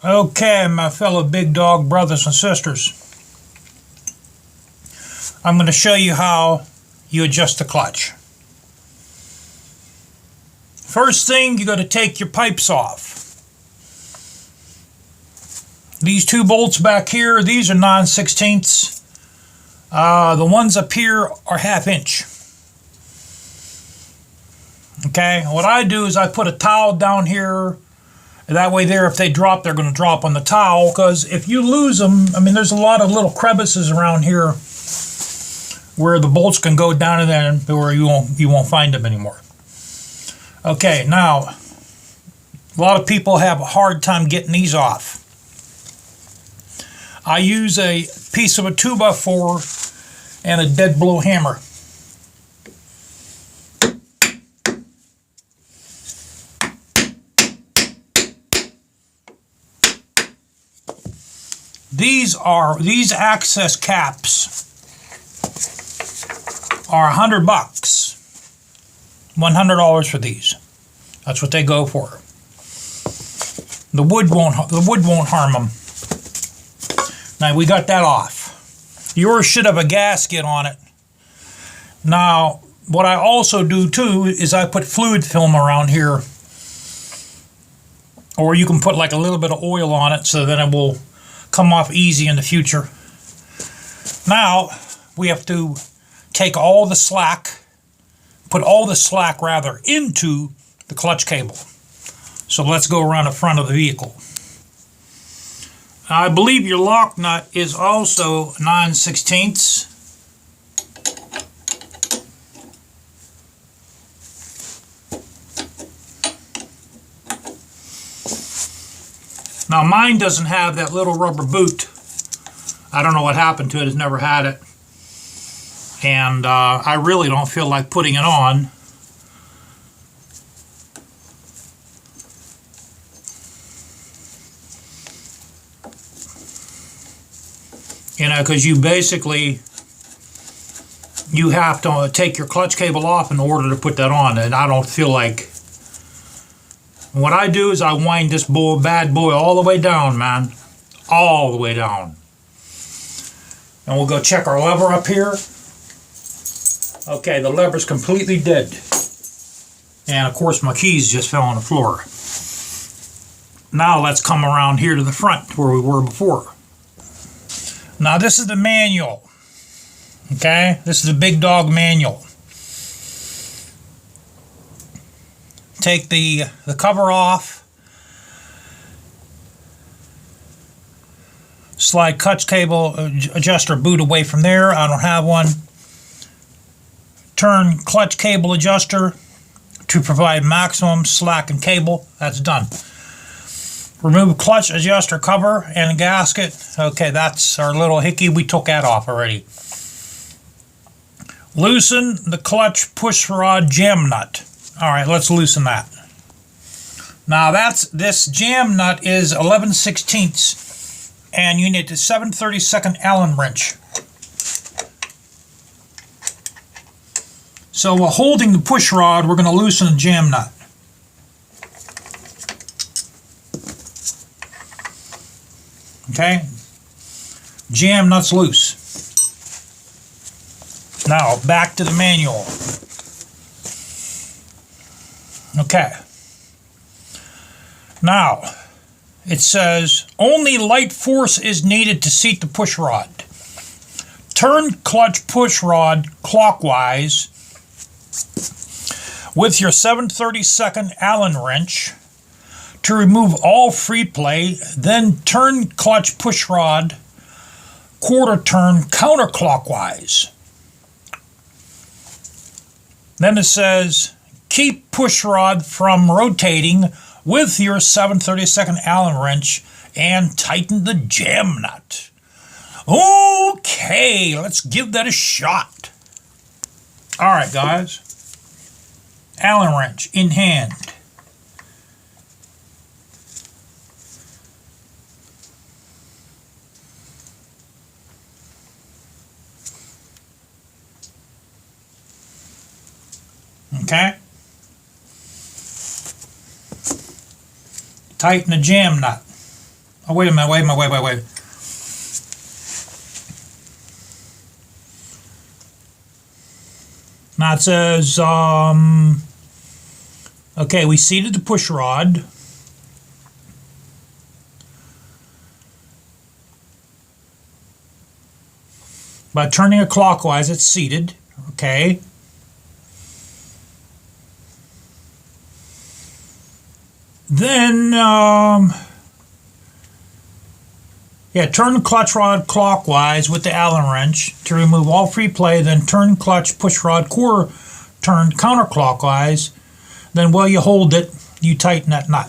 Okay, my fellow big dog brothers and sisters, I'm going to show you how you adjust the clutch. First thing, you got to take your pipes off. These two bolts back here, these are 9/16. The ones up here are 1/2 inch. Okay, what I do is I put a towel down here. That way there, if they drop, they're going to drop on the towel, because if you lose them, I mean, there's a lot of little crevices around here where the bolts can go down in there where you won't find them anymore. Okay, now, a lot of people have a hard time getting these off. I use a piece of a 2x4 and a dead blow hammer. These access caps are $100. $100 for these. That's what they go for. The wood won't harm them. Now we got that off. Yours should have a gasket on it. Now, what I also do too is I put fluid film around here, or you can put like a little bit of oil on it so that it will come off easy in the future. Now we have to take all the slack, put all the slack rather into the clutch cable. So let's go around the front of the vehicle. I believe your lock nut is also 9/16. Now mine doesn't have that little rubber boot. I don't know what happened to it. It's never had it. And I really don't feel like putting it on. You know, because you have to take your clutch cable off in order to put that on. And I don't feel like. What I do is I wind this bad boy all the way down, man. All the way down. And we'll go check our lever up here. Okay, the lever's completely dead. And of course my keys just fell on the floor. Now let's come around here to the front where we were before. Now this is the manual. Okay, this is the big dog manual. Take the cover off. Slide clutch cable adjuster boot away from there. I don't have one. Turn clutch cable adjuster to provide maximum slack and cable. That's done. Remove clutch adjuster cover and gasket. Okay, that's our little hickey. We took that off already. Loosen the clutch push rod jam nut. All right, let's loosen that. Now this jam nut is 11/16, and you need a 7/32 Allen wrench. So while holding the push rod, we're going to loosen the jam nut. Okay, jam nut's loose. Now back to the manual. Okay. Now, it says, only light force is needed to seat the push rod. Turn clutch push rod clockwise with your 7/32 Allen wrench to remove all free play, then turn clutch push rod quarter turn counterclockwise. Then it says, keep push rod from rotating with your 7/32 Allen wrench and tighten the jam nut. Okay, let's give that a shot. All right, guys. Allen wrench in hand. Okay. Tighten the jam nut. Oh, wait a minute, wait. Now it says, okay, we seated the push rod. By turning it clockwise, it's seated. Okay. Then, turn the clutch rod clockwise with the Allen wrench to remove all free play. Then turn clutch push rod quarter turn counterclockwise. Then while you hold it, you tighten that nut.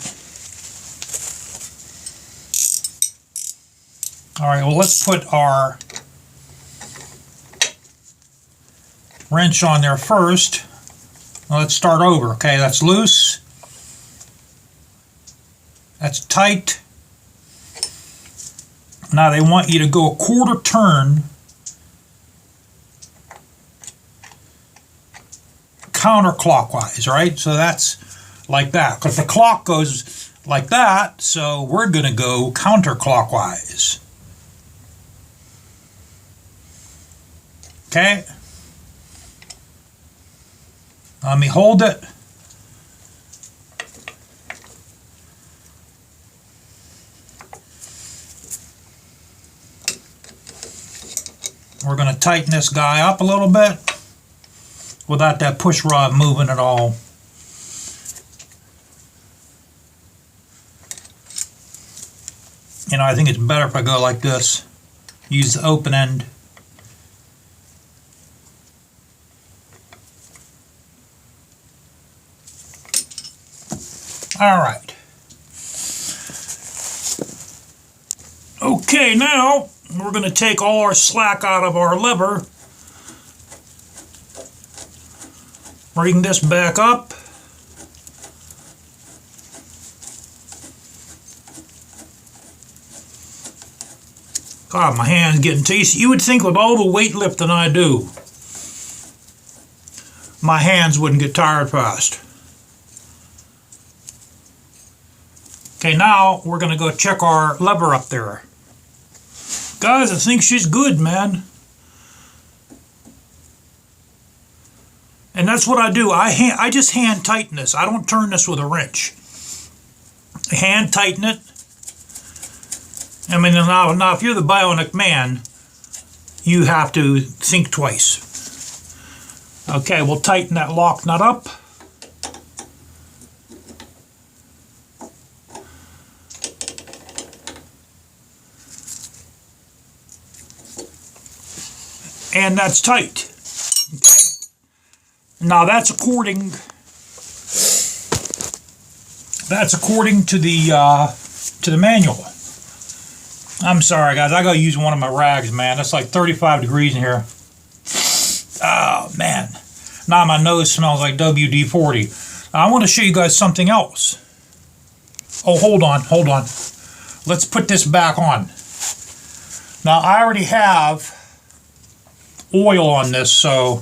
All right, well, let's put our wrench on there first. Well, let's start over. Okay, that's loose. That's tight. Now they want you to go a quarter turn counterclockwise, right? So that's like that. Because the clock goes like that, so we're going to go counterclockwise. Okay. Let me hold it. We're going to tighten this guy up a little bit without that push rod moving at all. You know, I think it's better if I go like this. Use the open end. All right. Okay, now we're going to take all our slack out of our lever. Bring this back up. God, my hand's getting tasty. You would think with all the weightlifting I do, my hands wouldn't get tired fast. Okay, now we're going to go check our lever up there. Guys, I think she's good, man. And that's what I do. I just hand tighten this. I don't turn this with a wrench. I hand tighten it. I mean, now if you're the bionic man, you have to think twice. Okay, we'll tighten that lock nut up. And that's tight. Okay. Now that's according to the manual. I'm sorry, guys. I gotta use one of my rags, man. It's like 35 degrees in here. Oh man. Now my nose smells like WD-40. I want to show you guys something else. Oh, hold on. Let's put this back on. Now I already have oil on this, so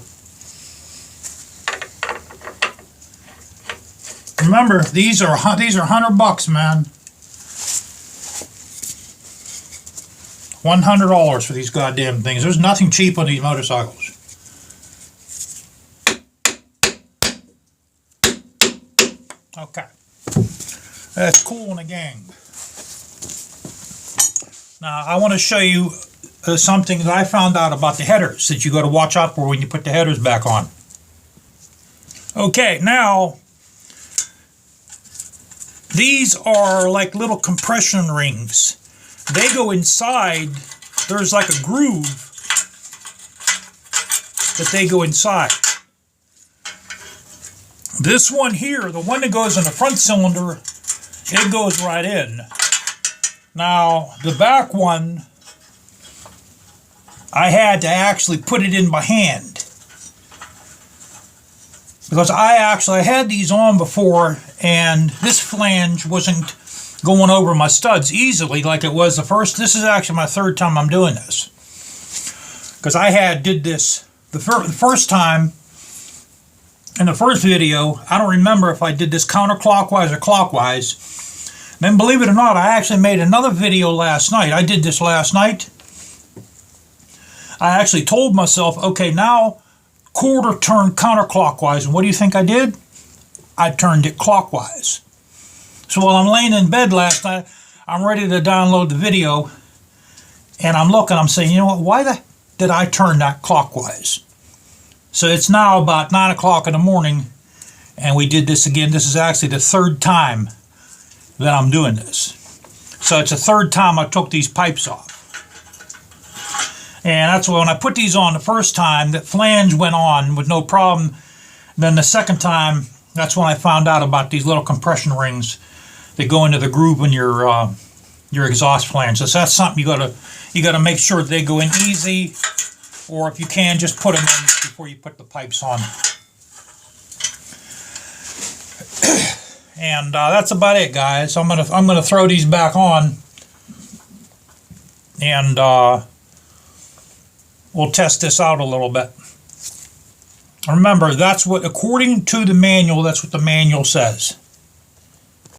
remember these are $100, man. $100 for these goddamn things. There's nothing cheap on these motorcycles. Okay, that's cool in the gang. Now I want to show you something that I found out about the headers that you got to watch out for when you put the headers back on. Okay, now these are like little compression rings. They go inside. There's like a groove that they go inside. This one here, the one that goes in the front cylinder, it goes right in. Now the back one, I had to actually put it in by hand because I had these on before and this flange wasn't going over my studs easily like it was the first. This is actually my third time I'm doing this because I did this the first time in the first video. I don't remember if I did this counterclockwise or clockwise. Then believe it or not, I actually made another video last night. I did this last night. I actually told myself, okay, now quarter turn counterclockwise. And what do you think I did? I turned it clockwise. So while I'm laying in bed last night, I'm ready to download the video. And I'm looking, I'm saying, you know what, why did I turn that clockwise? So it's now about 9 o'clock in the morning, and we did this again. This is actually the third time that I'm doing this. So it's the third time I took these pipes off. And that's when I put these on the first time, that flange went on with no problem. Then the second time, that's when I found out about these little compression rings that go into the groove in your exhaust flange. So that's something you gotta make sure they go in easy, or if you can, just put them in before you put the pipes on. And that's about it, guys. I'm gonna throw these back on, and we'll test this out a little bit. Remember, that's what, according to the manual, that's what the manual says.